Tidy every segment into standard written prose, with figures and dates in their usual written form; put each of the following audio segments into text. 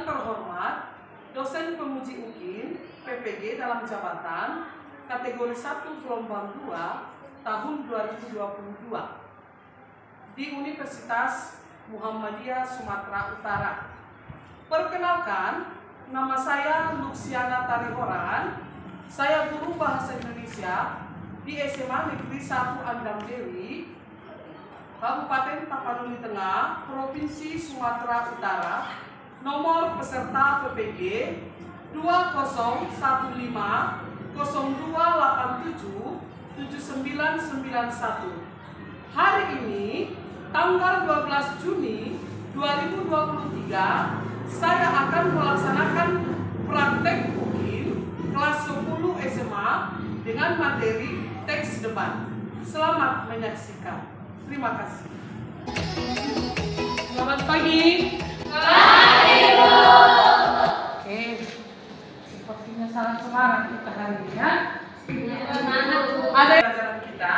Yang terhormat, dosen penguji UKIN PPG dalam jabatan kategori 1 gelombang 2 tahun 2022 di Universitas Muhammadiyah Sumatera Utara. Perkenalkan, nama saya Luxiana Tarihoran. Saya guru bahasa Indonesia di SMA Negeri 1 Andam Dewi, Kabupaten Tapanuli Tengah, Provinsi Sumatera Utara. Nomor peserta PPG 2015-0287-7991. Hari ini, tanggal 12 Juni 2023, saya akan melaksanakan praktek UKIN kelas 10 SMA dengan materi teks debat. Selamat menyaksikan. Terima kasih. Selamat pagi. Oke, sepertinya sangat semangat kita hari ini ya. Ada pelajaran kita,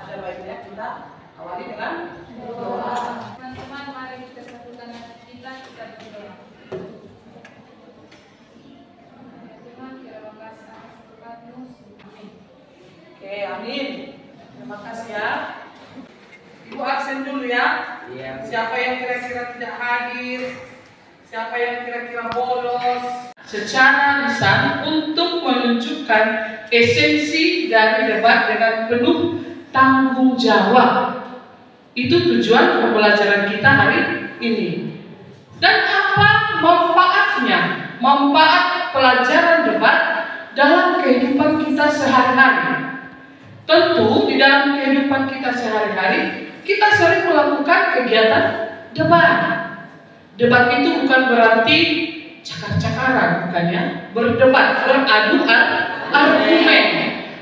ada baiknya kita awali dengan doa. Teman-teman, mari kita satukan hati kita berdoa. Tuhan, terima kasih atas berkat-Mu. Amin. Oke, amin. Terima kasih ya. Ibu absen dulu ya. Iya. Siapa yang kira-kira tidak hadir? Siapa yang kira-kira bolos? Secara lisan untuk menunjukkan esensi dari debat dengan penuh tanggung jawab. Itu tujuan pembelajaran kita hari ini. Dan apa manfaatnya? Manfaat pelajaran debat dalam kehidupan kita sehari-hari. Tentu di dalam kehidupan kita sehari-hari kita sering melakukan kegiatan debat. Debat itu bukan berarti cakar-cakaran, bukan ya? Berdebat, beradu argumen.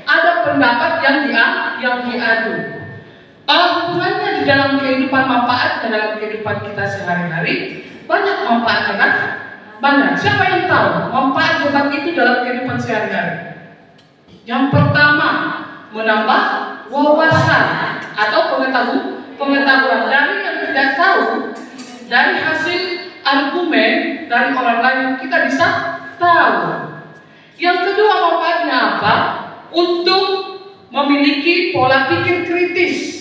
Ada pendapat yang diadu. Hubungannya di dalam kehidupan manfaat dan dalam kehidupan kita sehari-hari banyak manfaatnya kan? Banyak. Siapa yang tahu manfaat debat itu dalam kehidupan sehari-hari? Yang pertama, menambah wawasan atau pengetahuan dari yang tidak tahu, dari hasil argumen dari orang lain kita bisa tahu. Yang kedua manfaatnya apa? Untuk memiliki pola pikir kritis.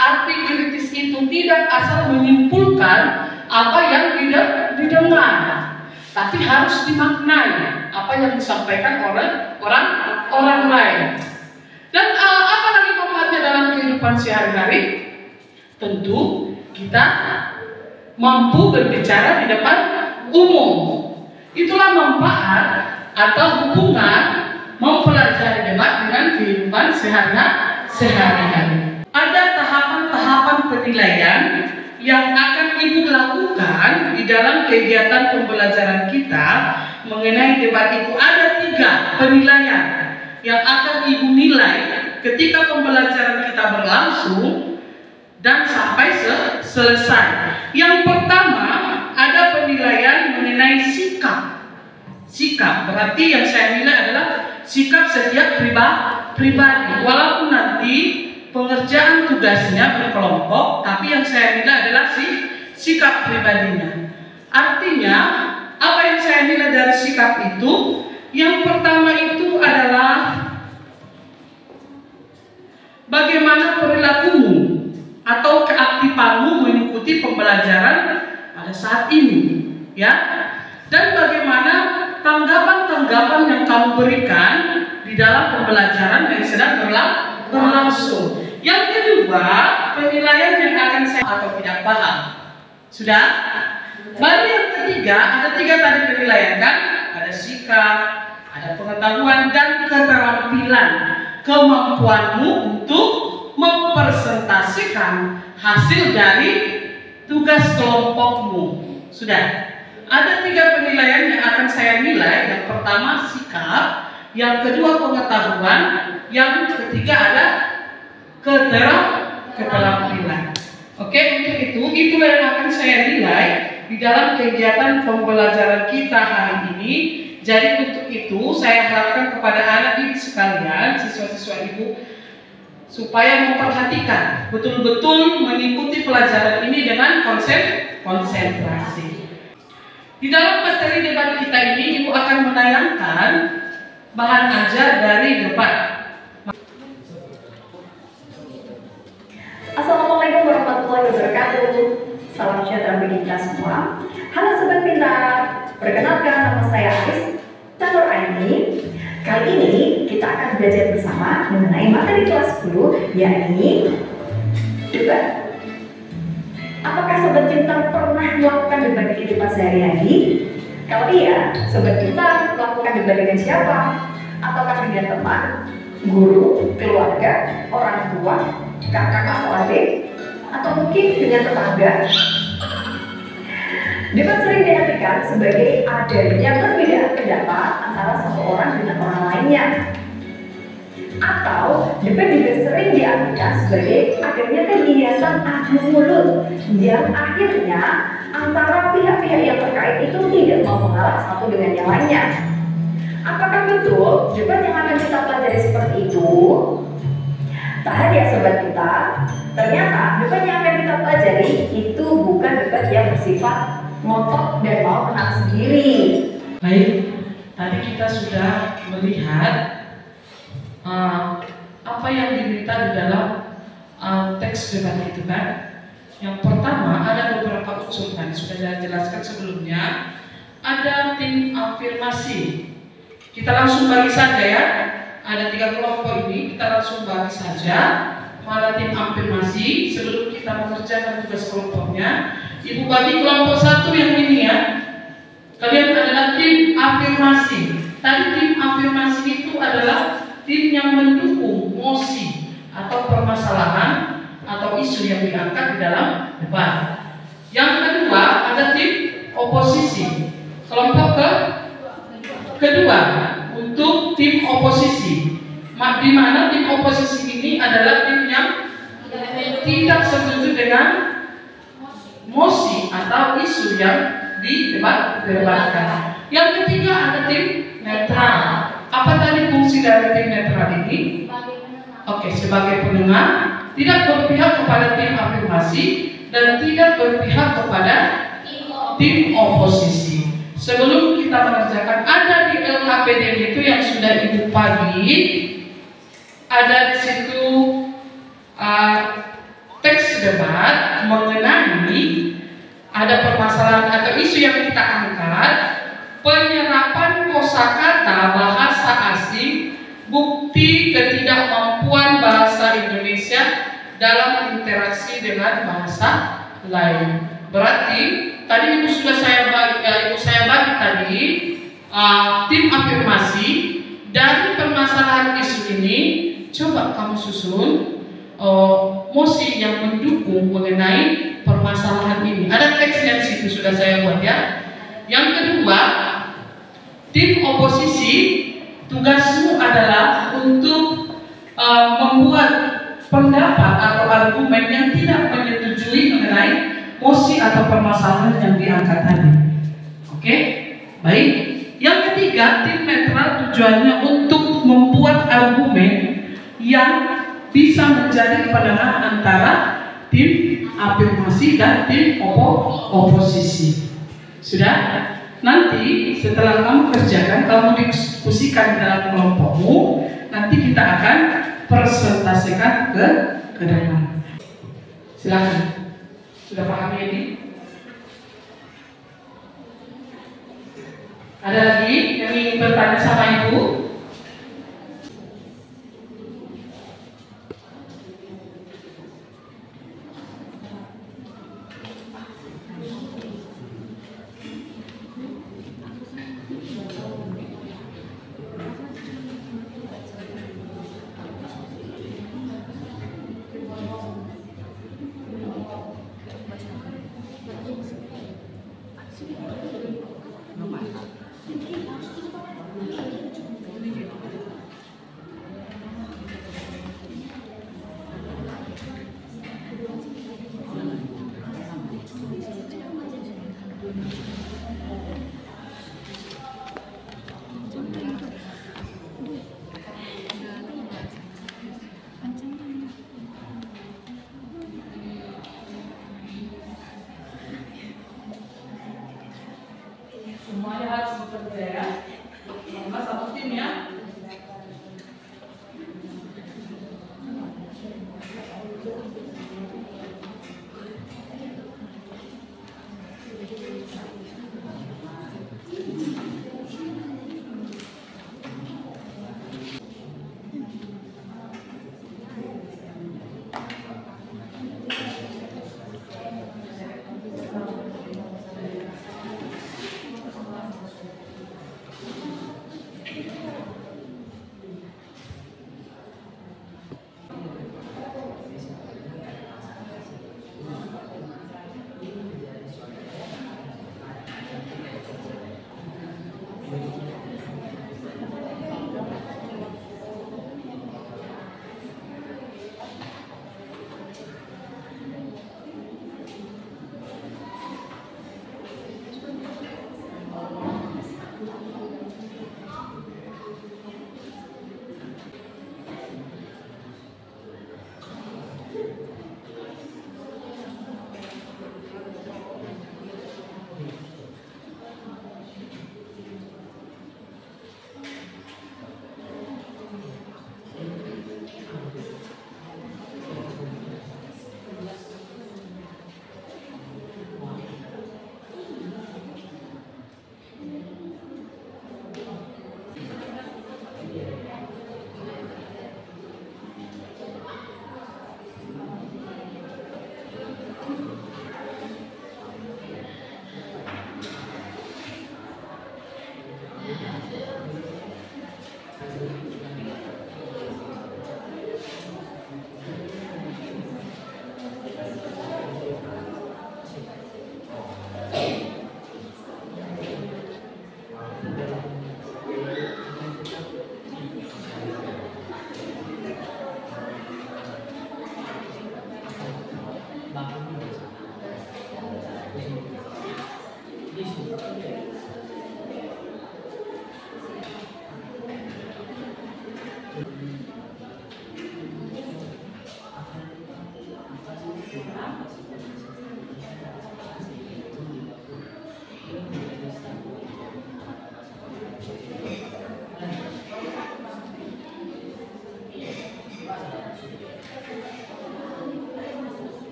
Arti kritis itu tidak asal menyimpulkan apa yang didengar, tapi harus dimaknai apa yang disampaikan oleh orang lain. Dan apa lagi manfaatnya dalam kehidupan sehari-hari? Tentu kita mampu berbicara di depan umum. Itulah manfaat atau hubungan mempelajari debat dengan kehidupan sehari-hari. Ada tahapan-tahapan penilaian yang akan Ibu lakukan di dalam kegiatan pembelajaran kita mengenai debat itu. Ada 3 penilaian yang akan Ibu nilai ketika pembelajaran kita berlangsung dan sampai selesai. Yang pertama, ada penilaian mengenai sikap. Sikap berarti yang saya nilai adalah sikap setiap pribadi. Walaupun nanti pengerjaan tugasnya berkelompok, tapi yang saya nilai adalah sikap pribadinya. Artinya, apa yang saya nilai dari sikap itu? Yang pertama itu adalah bagaimana perilakumu atau keaktifanmu mengikuti pembelajaran pada saat ini, ya. Dan bagaimana tanggapan-tanggapan yang kamu berikan di dalam pembelajaran yang sedang berlangsung. Yang kedua, penilaian yang akan saya atau tidak paham. Sudah? Baru yang ketiga, ada 3 tadi penilaian kan? Ada sikap, ada pengetahuan dan keterampilan, kemampuanmu untuk mempresentasikan hasil dari tugas kelompokmu. Sudah. Ada 3 penilaian yang akan saya nilai. Yang pertama sikap, yang kedua pengetahuan, yang ketiga ada keterampilan. Oke, untuk itulah yang akan saya nilai di dalam kegiatan pembelajaran kita hari ini. Jadi untuk itu saya harapkan kepada anak didik sekalian, siswa-siswa Ibu, supaya memperhatikan betul-betul mengikuti pelajaran ini dengan konsentrasi. Di dalam materi debat kita ini, Ibu akan menayangkan bahan ajar dari debat. Assalamualaikum warahmatullahi wabarakatuh. Salam sejahtera bagi kita semua. Halo Sobat Pintar, perkenalkan nama saya Aris Canur Aini. Kali ini kita akan belajar bersama mengenai materi kelas 10, yakni debat. Apakah Sobat Pintar pernah melakukan debat di kehidupan sehari-hari? Kalau iya, Sobat Pintar melakukan debat dengan siapa? Ataukah dengan teman, guru, keluarga, orang tua, kakak atau adik, atau mungkin dengan tetangga? Debat sering diartikan sebagai adanya perbedaan pendapat antara satu orang dengan orang lainnya. Atau debat juga sering diartikan sebagai adanya kegiatan adu mulut yang akhirnya antara pihak-pihak yang terkait itu tidak mau mengalah satu dengan yang lainnya. Apakah betul debat yang akan kita pelajari seperti itu? Tahan ya Sobat kita, ternyata debat yang akan kita pelajari itu bukan debat yang bersifat ngotot dan mau menang sendiri. Baik, tadi kita sudah melihat apa yang diminta di dalam teks debat itu kan. Yang pertama ada beberapa unsur kan, sudah saya jelaskan sebelumnya. Ada tim afirmasi. Kita langsung bagi saja ya. Ada 3 kelompok ini, kita langsung bagi saja. Pada tim afirmasi, sebelum kita mengerjakan tugas kelompoknya, Ibu bagi kelompok 1 yang ini ya. Kalian adalah tim afirmasi. Tadi tim afirmasi itu adalah tim yang mendukung mosi atau permasalahan atau isu yang diangkat di dalam debat. Yang kedua ada tim oposisi. Kelompok kedua untuk tim oposisi, di mana tim oposisi ini adalah tim yang tidak setuju dengan mosi atau isu yang didebatkan. Yang ketiga ada tim netral. Apa tadi fungsi dari tim netral ini? Oke, sebagai pendengar, tidak berpihak kepada tim afirmasi dan tidak berpihak kepada tim oposisi. Sebelum kita mengerjakan, ada di LKPD itu yang sudah Ibu bagi, ada di situ teks debat mengenai ada permasalahan atau isu yang kita angkat, penyerapan kosakata bahasa asing, bukti ketidakmampuan bahasa Indonesia dalam interaksi dengan bahasa lain. Berarti tadi Ibu sudah saya bagi tadi tim afirmasi dan permasalahan isu ini. Coba kamu susun mosi yang mendukung mengenai permasalahan ini. Ada teksnya di situ sudah saya buat ya. Yang kedua, tim oposisi tugasmu adalah untuk membuat pendapat atau argumen yang tidak menyetujui mengenai mosi atau permasalahan yang diangkat tadi. Oke, baik. Yang ketiga, tim netral tujuannya untuk membuat argumen yang bisa menjadi penengah antara tim afirmasi dan tim oposisi. Sudah? Nanti setelah kamu kerjakan, kamu diskusikan dalam kelompokmu, nanti kita akan presentasikan ke depan. Silakan. Sudah paham ini? Ada lagi yang ingin bertanya sama Ibu?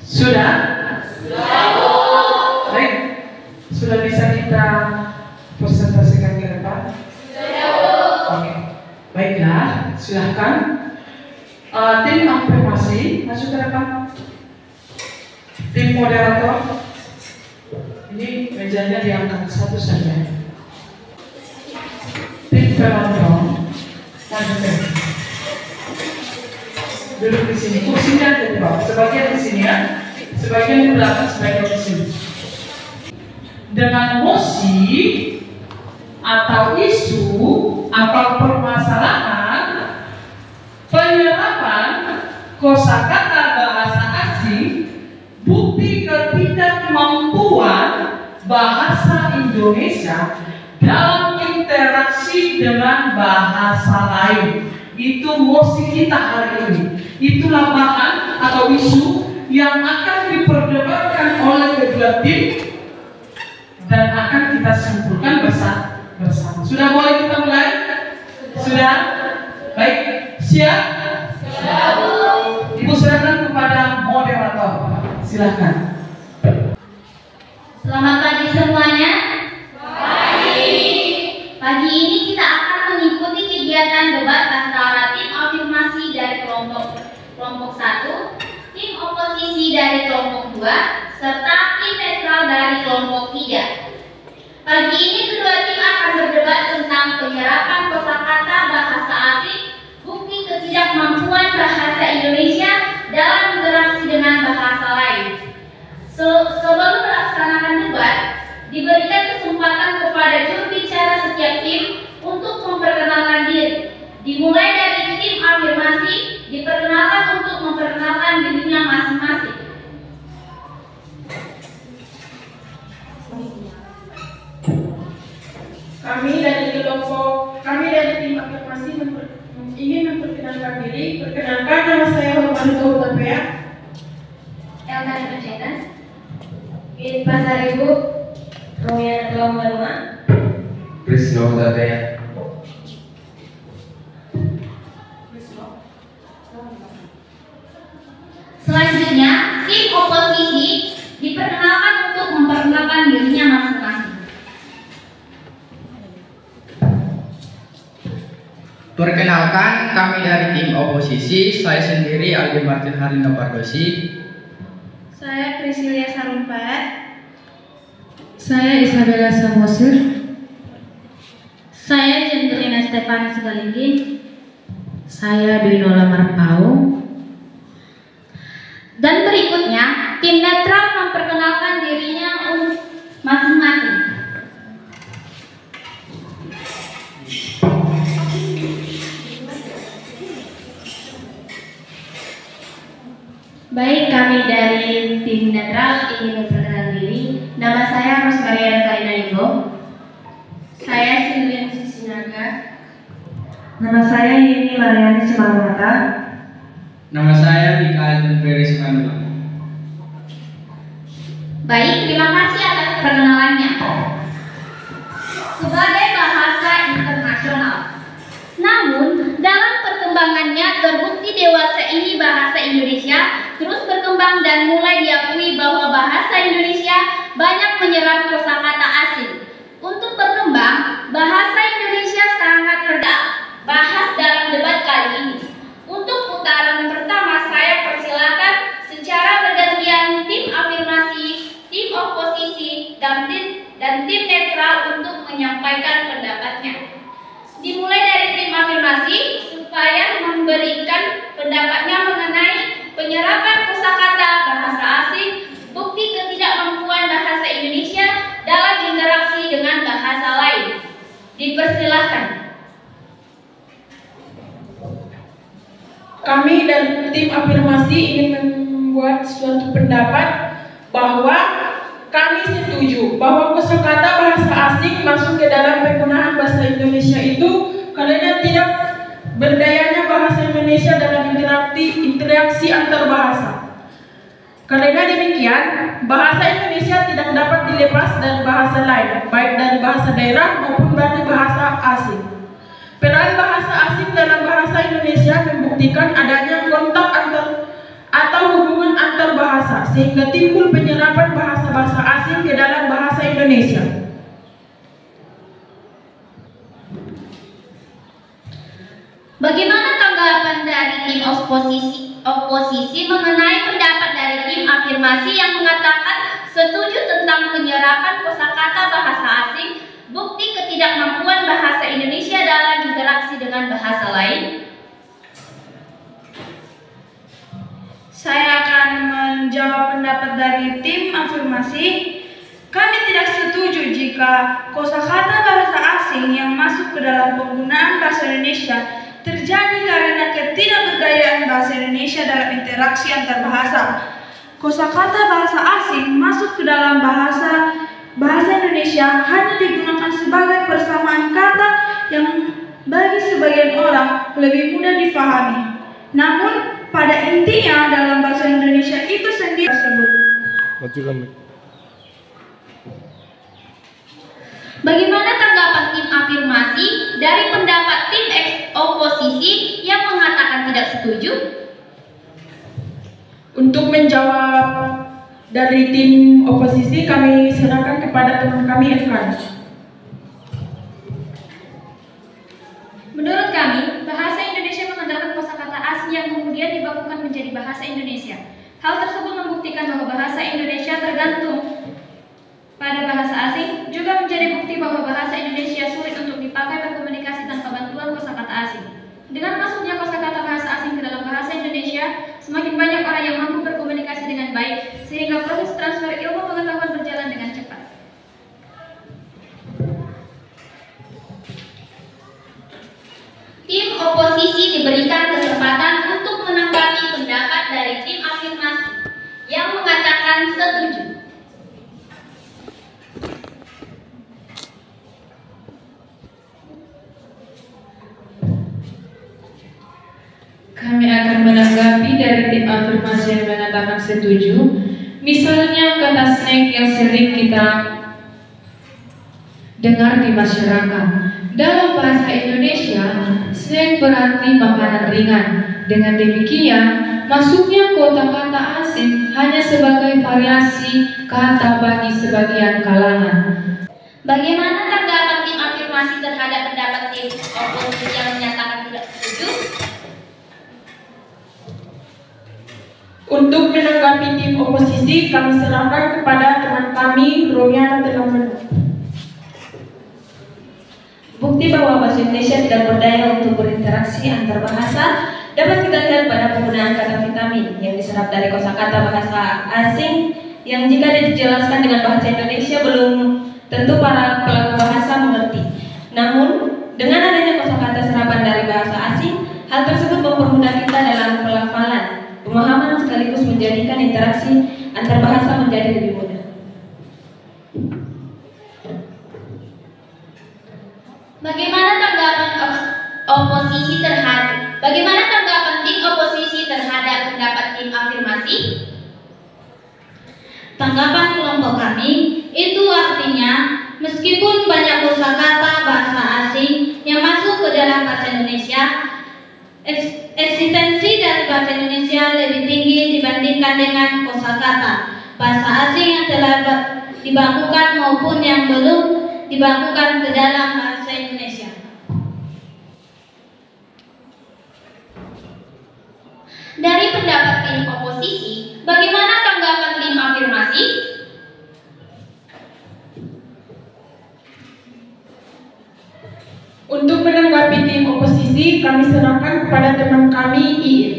Sudah? Baik, sudah bisa kita presentasikan ke depan? Oke, baiklah, silahkan. Tim afirmasi masuk ke depan. Tim moderator, ini mejanya diangkat satu saja. Tim penonton, maju ke duduk di sini. Kursinya ada di bawah, sebagian di sini ya, sebagian di belakang, sebagian di sini. Dengan mosi atau isu atau permasalahan penyerapan kosakata bahasa asing, bukti ketidakmampuan bahasa Indonesia dalam interaksi dengan bahasa lain. Itu mosi kita hari ini. Itulah bahan atau isu yang akan diperdebatkan oleh kedua tim dan akan kita simpulkan bersama. Sudah boleh kita mulai? Sudah? Baik, siap? Siap. Ibu serahkan kepada moderator. Silakan. Selamat pagi semuanya. Pagi ini kita akan mengikuti kegiatan debat antara tim afirmasi dari kelompok 1, tim oposisi dari kelompok 2, serta tim netral dari kelompok 3. Pagi ini kedua tim akan berdebat tentang penyerapan kosakata bahasa asing, bukti ketidakmampuan bahasa Indonesia dalam interaksi dengan bahasa lain. Sebelum melaksanakan debat, diberikan kesempatan kepada juru bicara setiap tim untuk memperkenalkan diri. Dimulai dari tim afirmasi, diperkenalkan untuk memperkenalkan dirinya masing-masing. Kami dari tim afirmasi ingin memperkenalkan diri. Perkenalkan, nama saya Romanto Utapea. Elkan Panjaitan. Ini Pasar Ibu. Romiana Kelombaruma. Prisno Utapea. Selanjutnya, tim oposisi diperkenalkan untuk memperkenalkan dirinya masing-masing. Perkenalkan, kami dari tim oposisi. Saya sendiri Aldi Martin Harlino Pardosi. Saya Priscilia Sarumpat. Saya Isabella Samosir. Saya Jendelina Stefani Segalingin. Saya Duinola Marpau. Dan berikutnya, tim netral memperkenalkan dirinya masing-masing. Baik, kami dari tim netral ingin memperkenalkan diri. Nama saya Rosmaria Karina Ibo. Saya Silvian Sisinaga. Nama saya Yeni Mariani Simarmata. Nama saya Mikael Feris Manula. Baik, terima kasih atas perkenalannya. Sebagai bahasa internasional, namun dalam perkembangannya terbukti dewasa ini bahasa Indonesia terus berkembang dan mulai diakui bahwa bahasa Indonesia banyak menyerap kosakata asing. Untuk berkembang, bahasa Indonesia sangat terbahas dalam debat kali ini. Untuk putaran pertama, saya persilakan secara bergantian tim afirmasi, tim oposisi, dan tim netral untuk menyampaikan pendapatnya. Dimulai dari tim afirmasi supaya memberikan pendapatnya mengenai penyerapan kosakata bahasa asing, bukti ketidakmampuan bahasa Indonesia dalam interaksi dengan bahasa lain. Dipersilahkan. Kami dari tim afirmasi ingin membuat suatu pendapat bahwa kami setuju bahwa kosakata bahasa asing tidak berdayanya bahasa Indonesia dalam interaksi antar bahasa. Karena demikian, bahasa Indonesia tidak dapat dilepas dari bahasa lain, baik dari bahasa daerah maupun dari bahasa asing. Peran bahasa asing dalam bahasa Indonesia membuktikan adanya kontak atau hubungan antar bahasa, sehingga timbul penyerapan bahasa-bahasa asing ke dalam bahasa Indonesia. Bagaimana tanggapan dari tim oposisi mengenai pendapat dari tim afirmasi yang mengatakan setuju tentang penyerapan kosakata bahasa asing, bukti ketidakmampuan bahasa Indonesia dalam interaksi dengan bahasa lain? Saya akan menjawab pendapat dari tim afirmasi. Kami tidak setuju jika kosakata bahasa asing yang masuk ke dalam penggunaan bahasa Indonesia terjadi karena ketidakberdayaan bahasa Indonesia dalam interaksi antar bahasa. Kosakata bahasa asing masuk ke dalam bahasa Indonesia hanya digunakan sebagai persamaan kata yang bagi sebagian orang lebih mudah difahami. Namun pada intinya dalam bahasa Indonesia itu sendiri tersebut. Bagaimana tanggapan tim afirmasi dari pendapat tim oposisi yang mengatakan tidak setuju? Untuk menjawab dari tim oposisi, kami serahkan kepada teman kami Irfan. Menurut kami, bahasa Indonesia mengandalkan kosakata asing yang kemudian dibakukan menjadi bahasa Indonesia. Hal tersebut membuktikan bahwa bahasa Indonesia tergantung pada bahasa asing, juga menjadi bukti bahwa bahasa Indonesia sulit untuk dipakai berkomunikasi tanpa bantuan kosakata asing. Dengan masuknya kosakata bahasa asing ke dalam bahasa Indonesia, semakin banyak orang yang mampu berkomunikasi dengan baik, sehingga proses transfer ilmu pengetahuan berjalan dengan cepat. Tim oposisi diberikan kesempatan untuk menanggapi pendapat dari tim afirmasi yang mengatakan setuju. Kami akan menanggapi dari tim afirmasi yang mengatakan setuju. Misalnya kata snack yang sering kita dengar di masyarakat. Dalam bahasa Indonesia, snack berarti makanan ringan. Dengan demikian, masuknya kata-kata asing hanya sebagai variasi kata bagi sebagian kalangan. Bagaimana tanggapan tim afirmasi terhadap pendapat tim oposisi yang menyatakan tidak setuju? Untuk menanggapi tim oposisi, kami serahkan kepada teman kami Romiana Telamenu. Bukti bahwa bahasa Indonesia tidak berdaya untuk berinteraksi antar bahasa dapat kita lihat pada penggunaan kata vitamin yang diserap dari kosakata bahasa asing yang jika dijelaskan dengan bahasa Indonesia belum tentu para pelaku bahasa mengerti. Namun, dengan adanya kosakata serapan dari bahasa asing, hal tersebut mempermudah kita dalam pelafalan, pemahaman sekaligus menjadikan interaksi antar bahasa menjadi lebih mudah. Bagaimana tanggapan tim oposisi terhadap pendapat tim afirmasi? Tanggapan kelompok kami itu artinya meskipun banyak kosakata bahasa asing yang masuk ke dalam bahasa Indonesia, eksistensi dari bahasa Indonesia lebih tinggi dibandingkan dengan kosakata bahasa asing yang telah dibakukan maupun yang belum dibakukan ke dalam bahasa Indonesia. Dari pendapat tim oposisi, bagaimana tanggapan tim afirmasi? Untuk menanggapi tim oposisi, kami serahkan kepada teman kami Iin.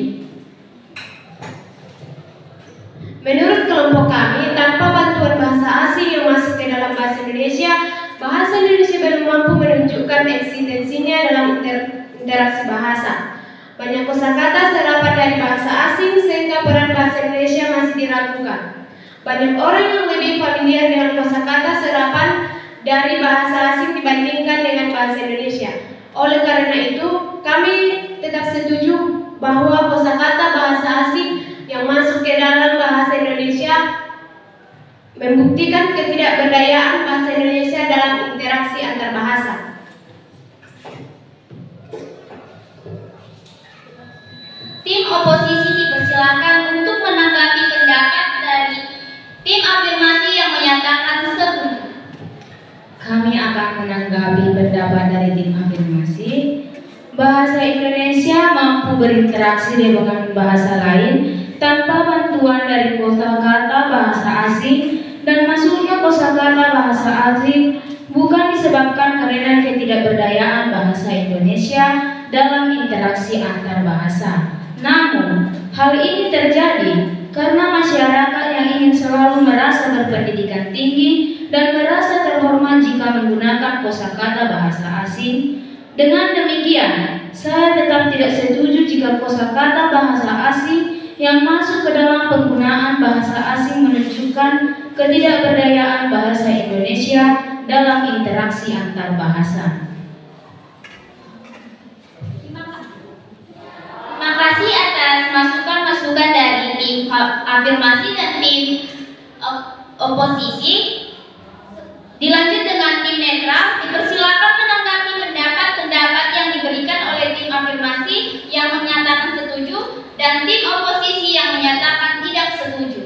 Menurut kelompok kami, tanpa bantuan bahasa asing yang masuk ke dalam bahasa Indonesia, bahasa Indonesia belum mampu menunjukkan eksistensinya dalam interaksi bahasa. Banyak kosakata serapan dari bahasa asing sehingga peran bahasa Indonesia masih diragukan. Banyak orang yang lebih familiar dengan kosakata serapan dari bahasa asing dibandingkan dengan bahasa Indonesia. Oleh karena itu, kami tetap setuju bahwa kosakata bahasa asing yang masuk ke dalam bahasa Indonesia membuktikan ketidakberdayaan bahasa Indonesia dalam interaksi antar bahasa. Tim oposisi dipersilakan untuk menanggapi pendapat dari tim afirmasi yang menyatakan setuju. Kami akan menanggapi pendapat dari tim afirmasi. Bahasa Indonesia mampu berinteraksi dengan bahasa lain tanpa bantuan dari kosakata bahasa asing, dan masuknya kosakata bahasa asing bukan disebabkan karena ketidakberdayaan bahasa Indonesia dalam interaksi antar bahasa. Namun, hal ini terjadi karena masyarakat yang ingin selalu merasa berpendidikan tinggi dan merasa terhormat jika menggunakan kosakata bahasa asing. Dengan demikian, saya tetap tidak setuju jika kosakata bahasa asing yang masuk ke dalam penggunaan bahasa asing menunjukkan ketidakberdayaan bahasa Indonesia dalam interaksi antar bahasa. Terima kasih atas masukan-masukan dari tim afirmasi dan tim oposisi. Dilanjut dengan tim netral, dipersilakan menanggapi pendapat-pendapat yang diberikan oleh tim afirmasi yang menyatakan setuju dan tim oposisi yang menyatakan tidak setuju.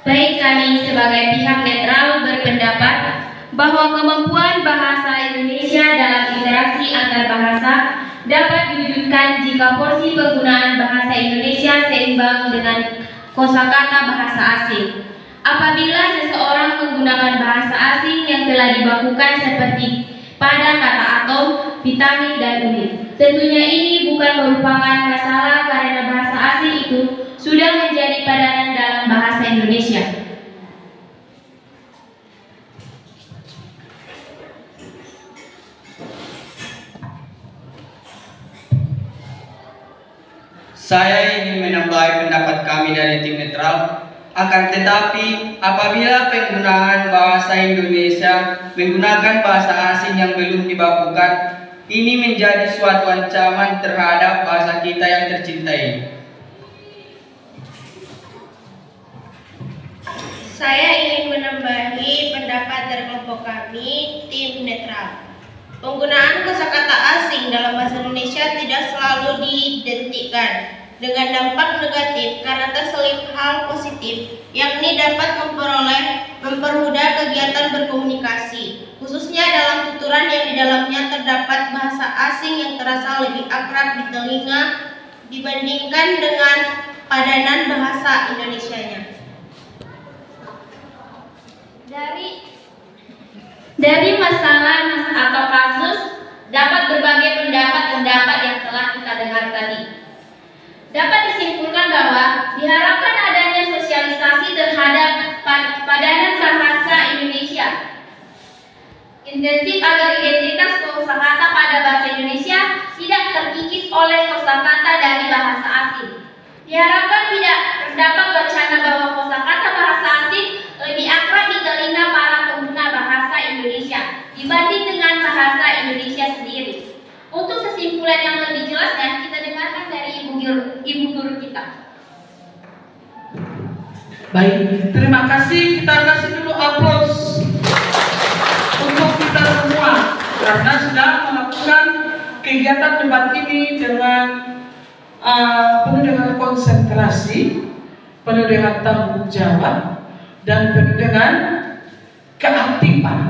Baik, kami sebagai pihak netral berpendapat bahwa kemampuan bahasa Indonesia dalam interaksi antar bahasa dapat diwujudkan jika porsi penggunaan bahasa Indonesia seimbang dengan kosakata bahasa asing. Apabila seseorang menggunakan bahasa asing yang telah dibakukan seperti pada kata atom, vitamin, dan unit, tentunya ini bukan merupakan masalah karena bahasa asing itu sudah menjadi padanan dalam bahasa Indonesia. Saya ingin menambahi pendapat kami dari tim netral. Akan tetapi, apabila penggunaan bahasa Indonesia menggunakan bahasa asing yang belum dibakukan, ini menjadi suatu ancaman terhadap bahasa kita yang tercinta ini. Saya ingin menambahi pendapat dari kelompok kami, tim netral. Penggunaan kosakata asing dalam bahasa Indonesia tidak selalu diidentikan dengan dampak negatif karena terselip hal positif, yakni dapat mempermudah kegiatan berkomunikasi, khususnya dalam tuturan yang di dalamnya terdapat bahasa asing yang terasa lebih akrab di telinga dibandingkan dengan padanan bahasa Indonesianya. Dari masalah atau kasus dapat berbagai pendapat yang telah kita dengar tadi. Dapat disimpulkan bahwa diharapkan adanya sosialisasi terhadap padanan bahasa Indonesia intensif agar identitas kosakata pada bahasa Indonesia tidak terkikis oleh kosakata dari bahasa asing. Diharapkan tidak terdapat wacana bahwa kosakata bahasa asing lebih akrab di telinga para pengguna bahasa Indonesia dibanding dengan bahasa Indonesia sendiri. Untuk kesimpulan yang lebih jelasnya, kita dengarkan dari ibu guru kita. Baik, terima kasih. Kita kasih dulu aplaus untuk kita semua karena sudah melakukan kegiatan debat ini dengan penuh dengan konsentrasi, penuh dengan tanggung jawab, dan penuh dengan keaktifan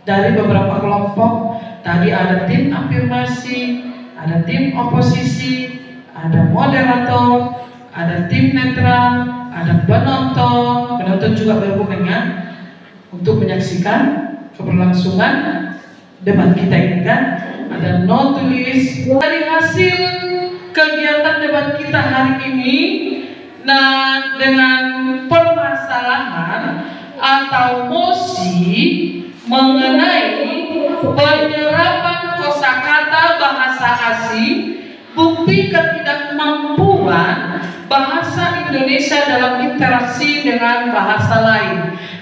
dari beberapa kelompok. Tadi ada tim afirmasi, ada tim oposisi, ada moderator, ada tim netral, ada penonton. Penonton juga berhubungan untuk menyaksikan keberlangsungan debat kita ini kan. Ada no tulis. Dari hasil kegiatan debat kita hari ini, nah dengan permasalahan atau mosi mengenai penyerapan kosakata bahasa asing, bukti ketidakmampuan bahasa Indonesia dalam interaksi dengan bahasa lain.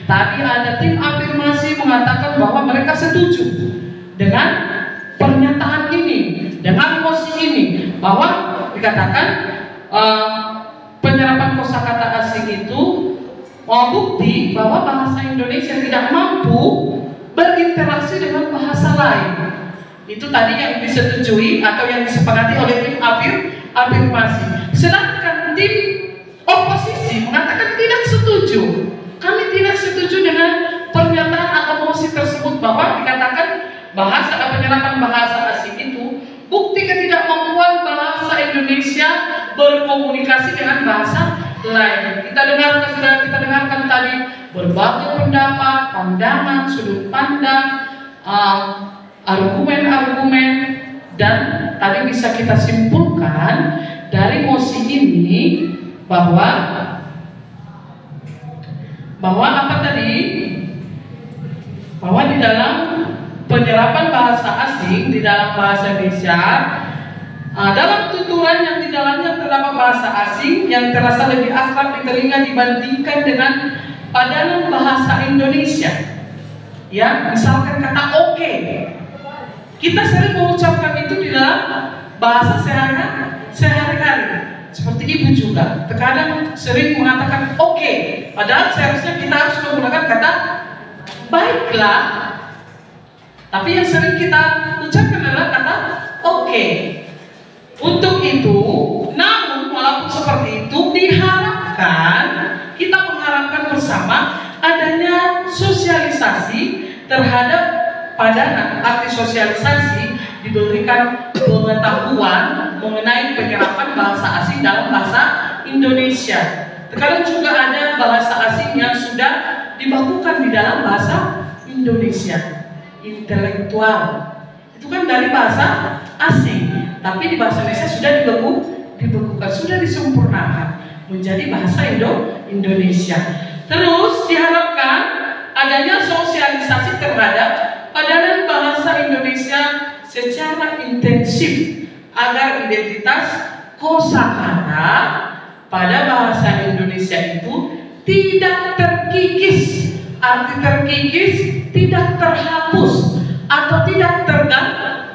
Tadi ada tim afirmasi mengatakan bahwa mereka setuju dengan pernyataan ini, dengan posisi ini, bahwa dikatakan penyerapan kosakata asing itu bukti bahwa bahasa Indonesia tidak mampu berinteraksi dengan bahasa lain. Itu tadi yang disetujui atau yang disepakati oleh tim afirmasi. Sedangkan tim oposisi mengatakan tidak setuju. Kami tidak setuju dengan pernyataan atau mosi tersebut bahwa dikatakan penyerapan bahasa asing itu bukti ketidakmampuan bahasa Indonesia berkomunikasi dengan bahasa lain. Kita dengarkan tadi berbagai pendapat, pandangan, sudut pandang, argumen-argumen, dan tadi bisa kita simpulkan dari mosi ini bahwa apa tadi? Bahwa di dalam penyerapan bahasa asing di dalam bahasa Indonesia, dalam tuturan yang di dalamnya terdapat bahasa asing yang terasa lebih akrab di telinga dibandingkan dengan padanan bahasa Indonesia. Ya, misalkan kata oke. Kita sering mengucapkan itu di dalam bahasa sehari-hari. Seperti ibu juga, terkadang sering mengatakan oke, padahal seharusnya kita harus menggunakan kata baiklah. Tapi yang sering kita ucapkan adalah kata oke. Untuk itu, namun walaupun seperti itu, kita mengharapkan bersama adanya sosialisasi terhadap padanan. Arti sosialisasi diberikan pengetahuan mengenai penyerapan bahasa asing dalam bahasa Indonesia. Terkadang juga ada bahasa asing yang sudah dibakukan di dalam bahasa Indonesia. Intelektual itu kan dari bahasa asing, tapi di bahasa Indonesia sudah dibekukan, sudah disempurnakan menjadi bahasa Indonesia. Terus diharapkan adanya sosialisasi terhadap padanan bahasa Indonesia secara intensif agar identitas kosakata pada bahasa Indonesia itu tidak terkikis. Arti terkikis tidak terhapus atau tidak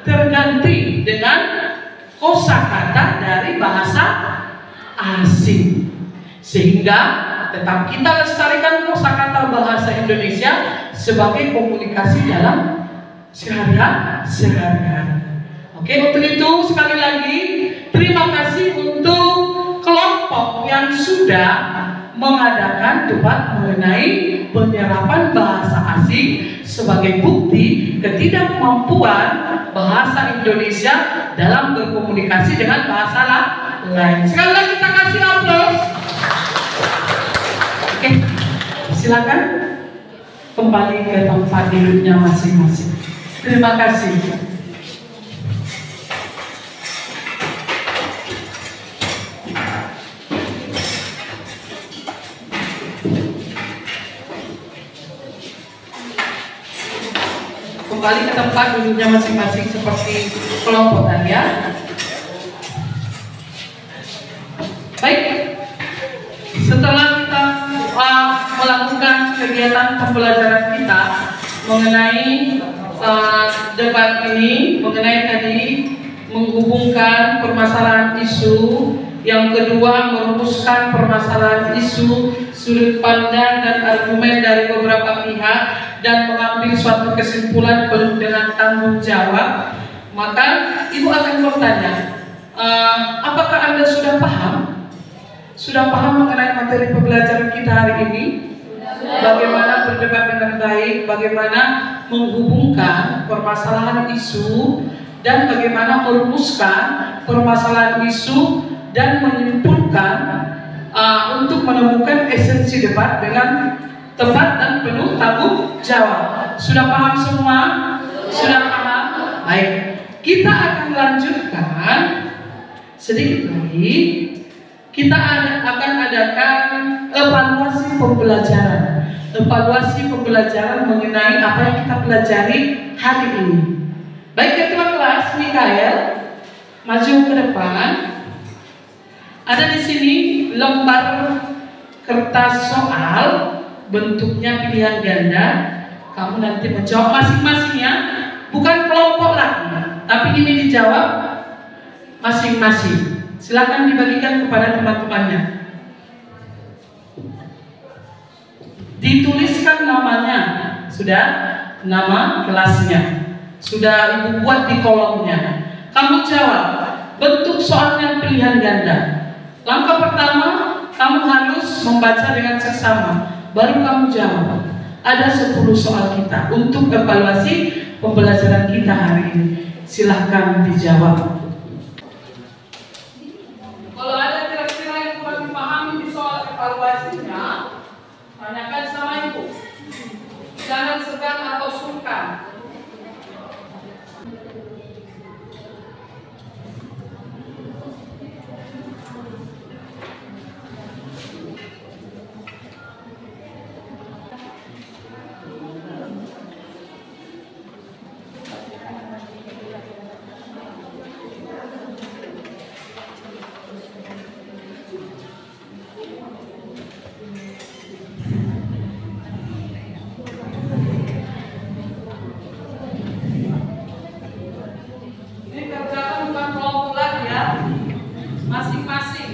terganti dengan kosakata dari bahasa asing, sehingga tetap kita lestarikan kosakata bahasa Indonesia sebagai komunikasi dalam sehari-hari. Oke, untuk itu sekali lagi terima kasih untuk kelompok yang sudah mengadakan debat mengenai penyerapan bahasa asing sebagai bukti ketidakmampuan bahasa Indonesia dalam berkomunikasi dengan bahasa lain. Sekali lagi kita kasih aplaus. Oke, silakan kembali ke tempat duduknya masing-masing. Terima kasih. Kembali ke tempat duduknya masing-masing seperti kelompok tadi ya. Baik, setelah kita melakukan kegiatan pembelajaran kita mengenai debat ini, mengenai tadi menghubungkan permasalahan isu, yang kedua merumuskan permasalahan isu, sudut pandang dan argumen dari beberapa pihak, dan mengambil suatu kesimpulan penuh dengan tanggung jawab, maka ibu akan bertanya, apakah Anda sudah paham? Sudah paham mengenai materi pembelajaran kita hari ini? Bagaimana berdebat dengan baik, bagaimana menghubungkan permasalahan isu, dan bagaimana merumuskan permasalahan isu dan menyimpulkan untuk menemukan esensi debat dengan tepat dan penuh tanggung jawab. Sudah paham semua? Sudah paham? Baik, kita akan lanjutkan sedikit lagi. Kita akan adakan evaluasi pembelajaran mengenai apa yang kita pelajari hari ini. Baik, ketua kelas Mikael, maju ke depan. Ada di sini lembar kertas soal, bentuknya pilihan ganda. Kamu nanti menjawab masing-masingnya, bukan kelompok lagi, tapi ini dijawab masing-masing. Silakan dibagikan kepada teman-temannya. Dituliskan namanya, sudah, nama kelasnya, sudah ibu buat di kolomnya. Kamu jawab, bentuk soalnya pilihan ganda. Langkah pertama, kamu harus membaca dengan seksama, baru kamu jawab. Ada 10 soal kita untuk evaluasi pembelajaran kita hari ini. Silahkan dijawab. Kalau ada kira-kira yang kurang dipahami di soal evaluasinya, tanyakan sama ibu. Jangan segan atau sungkan. Masing-masing.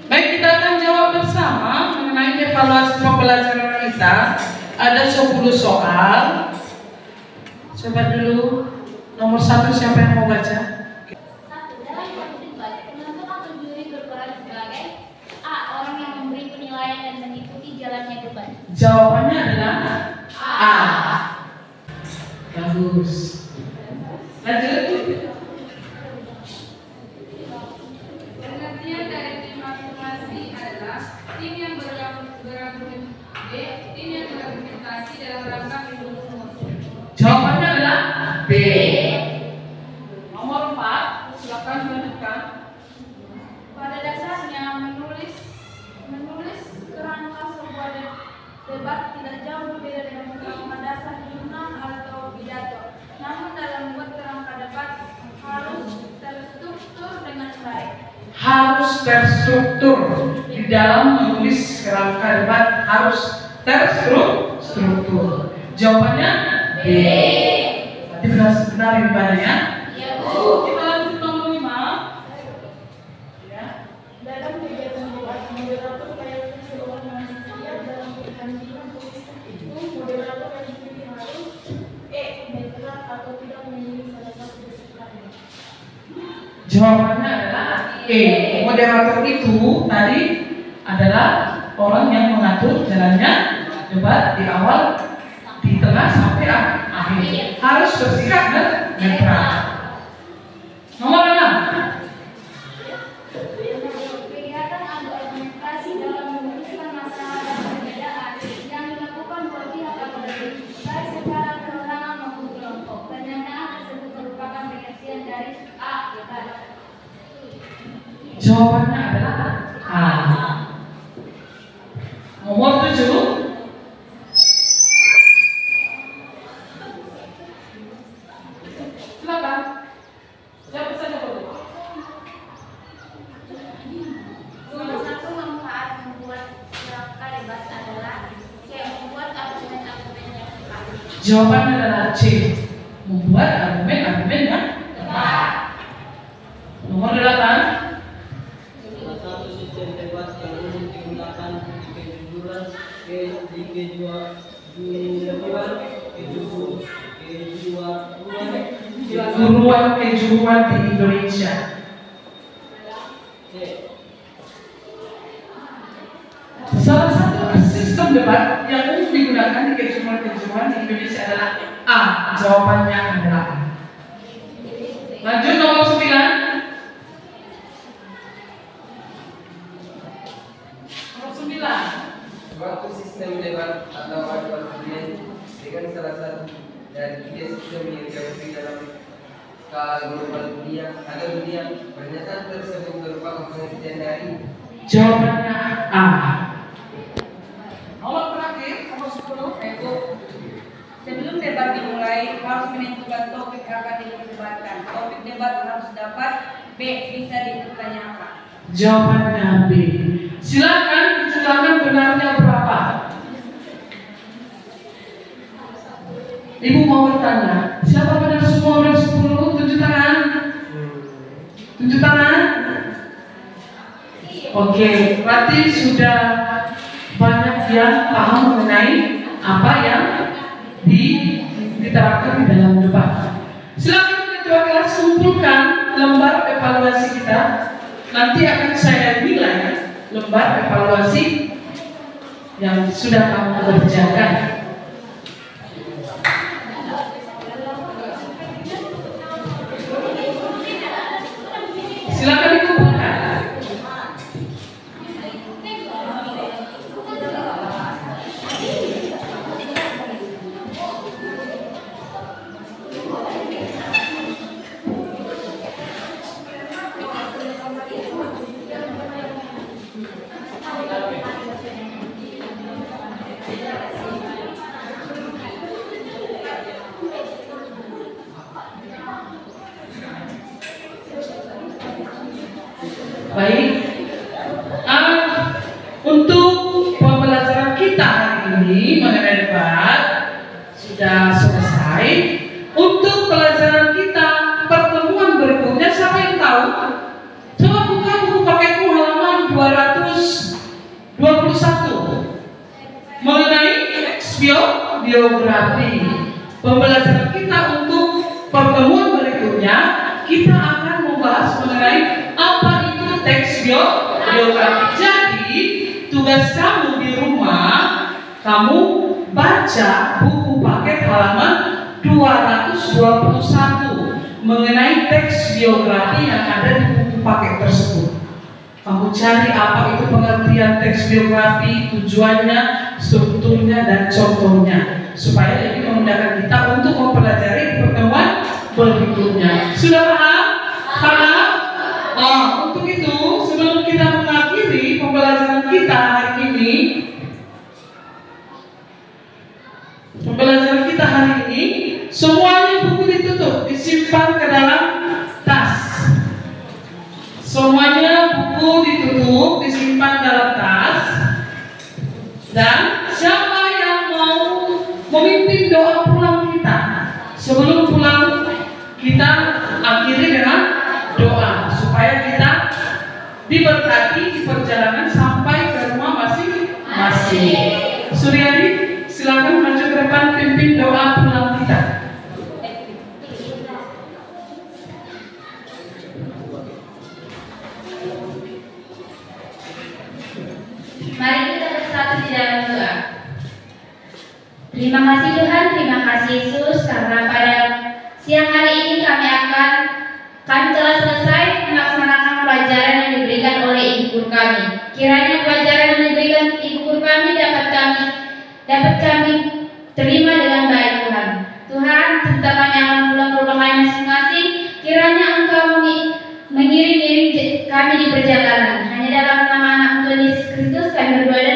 Baik, kita akan jawab bersama mengenai evaluasi pembelajaran kita. Ada 10 soal. Coba dulu nomor 1, siapa yang mau baca? Dalam suatu debat, penonton atau juri berperan sebagai A. Orang yang memberi penilaian dan mengikuti jalannya debat. Jawabannya adalah A. Bagus. Lanjut. Pengertian dari tim afirmasi adalah tim yang bergabung afirmasi dalam rangka mendukung mosi. Jawabannya adalah B. Nomor 4, silakan dilanjutkan. Pada dasarnya menulis kerangka sebuah debat tidak jauh berbeda dengan kerangka dasar jurnal atau pidato. Namun dalam membuat kerangka debat harus terstruktur dengan baik. Harus terstruktur. Di dalam menulis kerangka debat harus terstruktur. Jawabannya B. Berarti benar jawabannya. Ya, Bu. Kita lanjut nomor 5. Ya. Dalam kegiatan debat, moderator layaknya seorang manusia dalam pertandingan politik itu, moderator yang dipilih harus netral atau tidak memilih salah satu pesertanya. Jawabannya adalah E. Moderator itu tadi adalah orang yang mengatur jalannya debat di awal, di tengah sampai akhir. Harus bersikap netral. Nomor 6. Kegiatan adu argumentasi dalam memutuskan masalah dan perbedaan yang dilakukan oleh pihak akademik baik secara perorangan maupun kelompok. Pernyataan tersebut merupakan pengertian dari A. Debat. Jawabannya adalah A. Nomor 7. Silakan. Siapa saja boleh. Salah satu manfaat membuat kerangka debat adalah C. Membuat argumen-argumen yang tepat. Jawabannya adalah C. Membuat argumen-argumen yang tepat. Nomor 8. Salah satu sistem debat yang umum digunakan di kejujuran, kejuruan di Indonesia. Salah satu sistem debat yang umum digunakan di kejuruan di Indonesia adalah A. Jawabannya adalah A. Lanjut nomor 9. Nomor 9. Suatu sistem debat atau adu argumen dengan salah satu dari tiga sistem yang diakui dalam skala global dunia atau dunia, pernyataan tersebut merupakan pengertian dari. Jawabannya A. Nomor terakhir, nomor 10. Yaitu sebelum debat dimulai harus menentukan topik akan diperdebatkan. Topik debat harus dapat B. bisa dipertanyakan. Jawabannya B. Silakan diceritakan benarnya berapa. Ibu mau bertanya, siapa benar semua benar 10? Tunjuk tangan. Tunjuk tangan. Oke, berarti sudah banyak yang paham mengenai apa yang diterapkan di dalam debat. Silakan ketua kelas kumpulkan lembar evaluasi kita. Nanti akan saya nilai lembar evaluasi yang sudah kamu kerjakan. Silakan dikumpulkan. Baik, untuk pembelajaran kita hari ini mengenai debat sudah selesai. Untuk pelajaran kita pertemuan berikutnya, siapa yang tahu? Coba buka buku paketmu halaman 221 mengenai biografi. Pembelajaran kita untuk pertemuan berikutnya, kita akan membahas mengenai apa itu teks biografi. Jadi tugas kamu di rumah, kamu baca buku paket halaman 221 mengenai teks biografi yang ada di buku paket tersebut. Kamu cari apa itu pengertian teks biografi, tujuannya, strukturnya dan contohnya, supaya ini memudahkan kita untuk mempelajari pertemuan berikutnya. Sudah paham? Paham? Untuk itu sebelum kita mengakhiri pembelajaran kita hari ini, semuanya buku ditutup, disimpan ke dalam tas. Semuanya buku ditutup, disimpan dalam tas. Dan siapa yang mau memimpin doa pulang kita? Sebelum pulang kita akhiri dengan doa supaya kita diberkati di perjalanan sampai ke rumah masing-masing. Suryani, silakan maju ke depan pimpin doa pulang kita. Mari kita bersatu di dalam doa. Terima kasih Tuhan, terima kasih Yesus, karena pada siang hari ini kami telah selesai melaksanakan pelajaran yang diberikan oleh Ibu Guru kami. Kiranya pelajaran yang diberikan Ibu Guru kami dapat kami terima dengan baik Tuhan. Tuhan, serta kami akan pulang ke rumah kami masing-masing. Kiranya Engkau mengiring-iring kami di perjalanan. Hanya dalam nama Anak Tuhan Yesus Kristus kami berdoa.